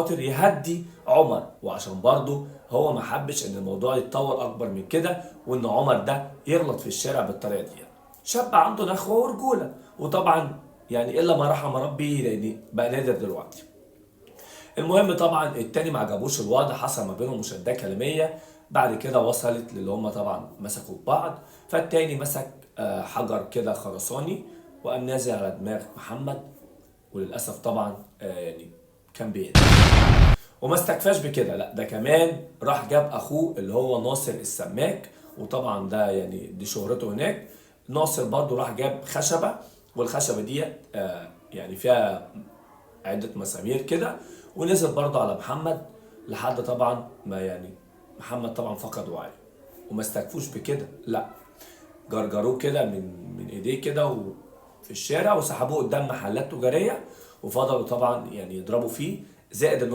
خاطر يهدي عمر، وعشان برضه هو ما حبش ان الموضوع يتطور اكبر من كده، وان عمر ده يغلط في الشارع بالطريقه دي. شاب عنده نخوه ورجوله، وطبعا يعني الا ما رحم ربي لان بقى نادر دلوقتي. المهم طبعا التاني ما عجبوش الوضع، حصل ما بينهم مشادة كلاميه. بعد كده وصلت للي هم طبعا مسكوا في بعض، فالتاني مسك حجر كده خرساني وقام نازل على دماغ محمد. وللاسف طبعا يعني كان بيقتل. وما استكفاش بكده، لا ده كمان راح جاب اخوه اللي هو ناصر السماك، وطبعا ده يعني دي شهرته هناك. ناصر برضو راح جاب خشبة، والخشبة دي يعني فيها عدة مسامير كده، ونزل برضو على محمد لحد طبعا ما يعني محمد طبعا فقد وعيه. وما استكفوش بكده، لا جرجروه كده من ايديه كده في الشارع، وسحبوه قدام محلات تجارية، وفضلوا طبعا يعني يضربوا فيه، زائد ان